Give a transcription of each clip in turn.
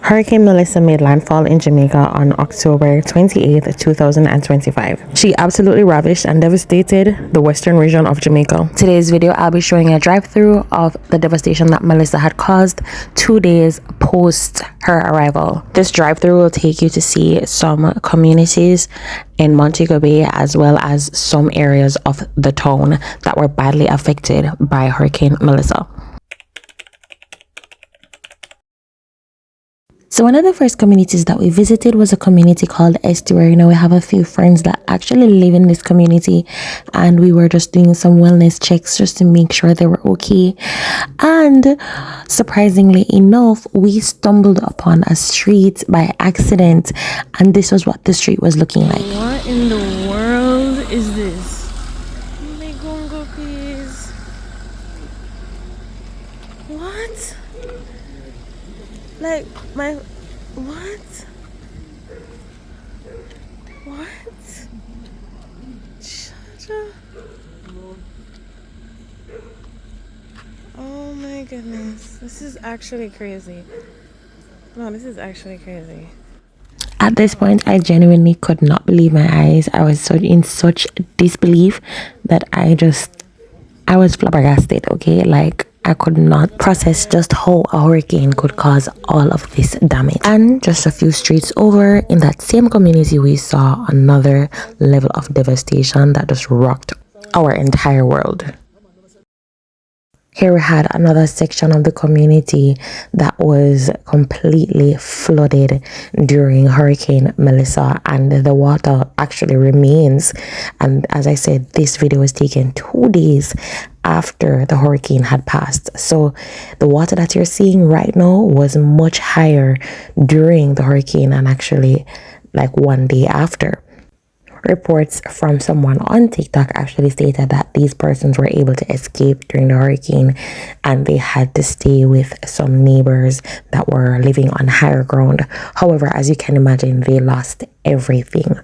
Hurricane Melissa made landfall in Jamaica on October 28, 2025. She absolutely ravished and devastated the western region of Jamaica. Today's video, I'll be showing a drive-through of the devastation that Melissa had caused 2 days post her arrival. This drive-through will take you to see some communities in Montego Bay as well as some areas of the town that were badly affected by Hurricane Melissa. So one of the first communities that we visited was a community called Estuary. Now we have a few friends that actually live in this community, and we were just doing some wellness checks just to make sure they were okay. And surprisingly enough, we stumbled upon a street by accident, and this was what the street was looking like. What in the world is this? My gongo please. What? Like my what? Shut up. Oh my goodness. This is actually crazy. No, this is actually crazy. At this point, I genuinely could not believe my eyes. I was in such disbelief that I was flabbergasted, okay? Like, I could not process just how a hurricane could cause all of this damage. And just a few streets over, in that same community, we saw another level of devastation that just rocked our entire world. Here we had another section of the community that was completely flooded during Hurricane Melissa, and the water actually remains. And as I said, this video was taken 2 days after the hurricane had passed. So the water that you're seeing right now was much higher during the hurricane and actually like 1 day after. Reports from someone on TikTok actually stated that these persons were able to escape during the hurricane, and they had to stay with some neighbors that were living on higher ground. However, as you can imagine, they lost everything.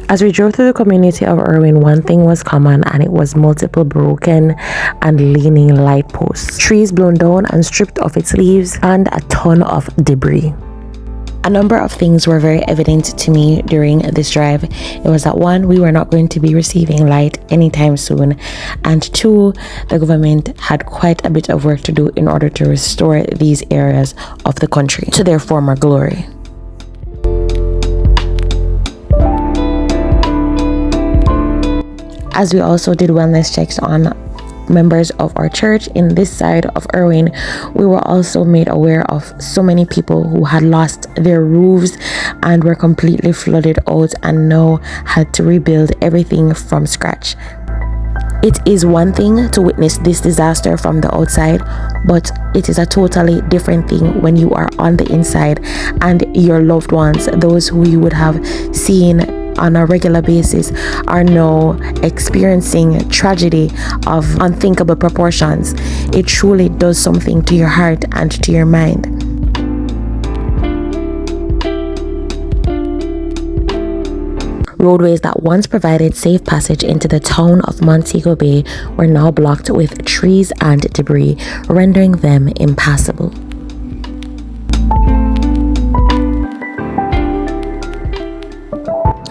As we drove through the community of Irwin, one thing was common, and it was multiple broken and leaning light posts, trees blown down and stripped of its leaves, and a ton of debris. A number of things were very evident to me during this drive. It was that 1, we were not going to be receiving light anytime soon, and 2, the government had quite a bit of work to do in order to restore these areas of the country to their former glory. As we also did wellness checks on members of our church in this side of Irwin, we were also made aware of so many people who had lost their roofs and were completely flooded out and now had to rebuild everything from scratch. It is one thing to witness this disaster from the outside, but it is a totally different thing when you are on the inside and your loved ones, those who you would have seen on a regular basis, are now experiencing tragedy of unthinkable proportions. It truly does something to your heart and to your mind. Roadways that once provided safe passage into the town of Montego Bay were now blocked with trees and debris, rendering them impassable.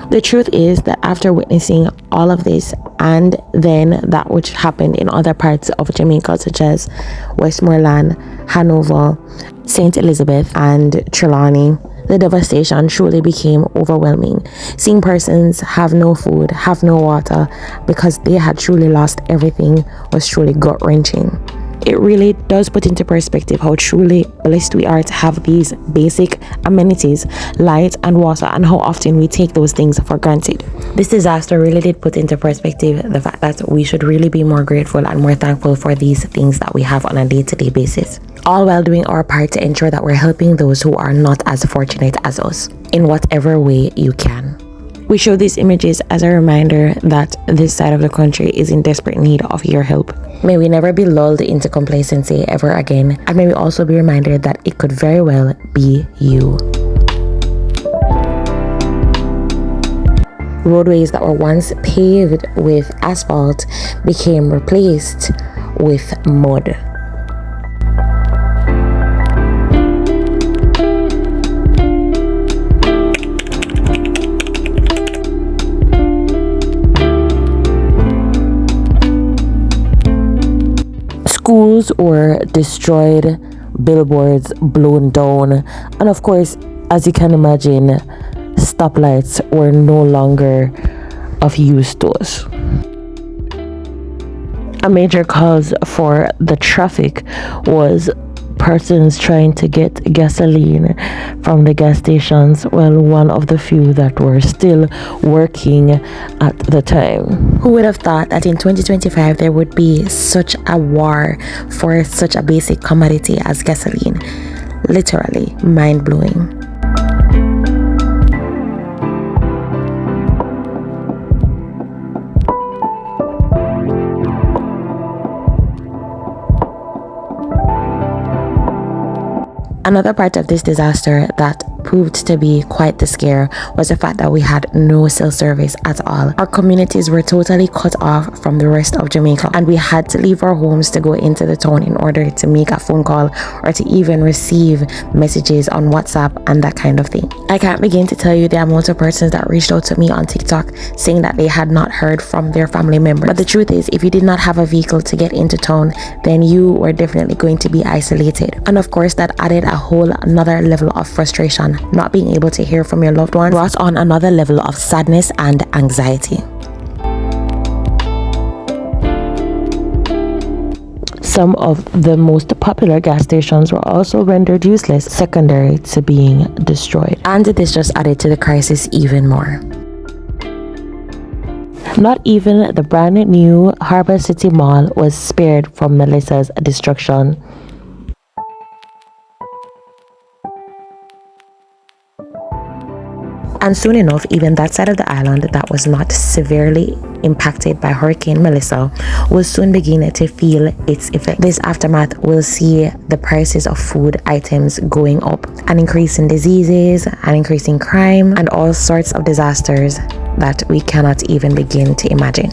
The truth is that after witnessing all of this, and then that which happened in other parts of Jamaica, such as Westmoreland, Hanover, St. Elizabeth, and Trelawney, the devastation truly became overwhelming. Seeing persons have no food, have no water, because they had truly lost everything was truly gut-wrenching. It really does put into perspective how truly blessed we are to have these basic amenities, light and water, and how often we take those things for granted. This disaster really did put into perspective the fact that we should really be more grateful and more thankful for these things that we have on a day-to-day basis. all while doing our part to ensure that we're helping those who are not as fortunate as us in whatever way you can. We show these images as a reminder that this side of the country is in desperate need of your help. May we never be lulled into complacency ever again, and may we also be reminded that it could very well be you. Roadways that were once paved with asphalt became replaced with mud. Schools were destroyed, billboards blown down, and of course, as you can imagine, stoplights were no longer of use to us. A major cause for the traffic was persons trying to get gasoline from the gas stations, well, one of the few that were still working at the time. Who would have thought that in 2025 there would be such a war for such a basic commodity as gasoline? Literally mind-blowing. Another part of this disaster that proved to be quite the scare was the fact that we had no cell service at all. Our communities were totally cut off from the rest of Jamaica, and we had to leave our homes to go into the town in order to make a phone call or to even receive messages on WhatsApp and that kind of thing. I can't begin to tell you the amount of persons that reached out to me on TikTok saying that they had not heard from their family members. But the truth is, if you did not have a vehicle to get into town, then you were definitely going to be isolated. And of course, that added a whole another level of frustration. Not being able to hear from your loved one brought on another level of sadness and anxiety. Some of the most popular gas stations were also rendered useless, secondary to being destroyed. And this just added to the crisis even more. Not even the brand new Harbour City Mall was spared from Melissa's destruction. And soon enough, even that side of the island that was not severely impacted by Hurricane Melissa will soon begin to feel its effect. This aftermath will see the prices of food items going up, an increase in diseases, an increase in crime, and all sorts of disasters that we cannot even begin to imagine.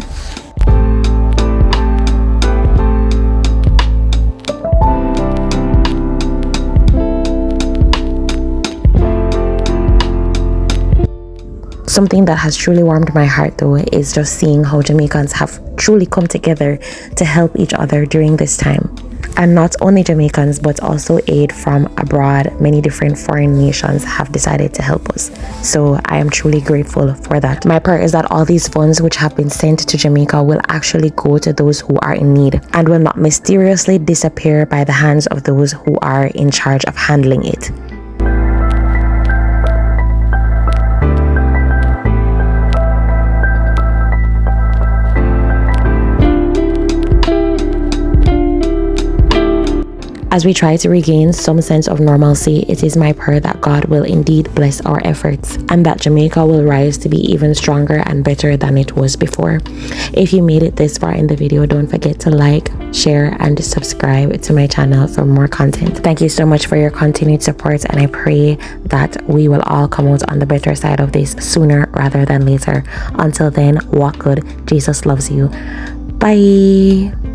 Something that has truly warmed my heart though is just seeing how Jamaicans have truly come together to help each other during this time. And not only Jamaicans, but also aid from abroad. Many different foreign nations have decided to help us. So I am truly grateful for that. My prayer is that all these funds which have been sent to Jamaica will actually go to those who are in need and will not mysteriously disappear by the hands of those who are in charge of handling it. As we try to regain some sense of normalcy, it is my prayer that God will indeed bless our efforts and that Jamaica will rise to be even stronger and better than it was before. If you made it this far in the video, don't forget to like, share, and subscribe to my channel for more content. Thank you so much for your continued support, and I pray that we will all come out on the better side of this sooner rather than later. Until then, walk good. Jesus loves you. Bye.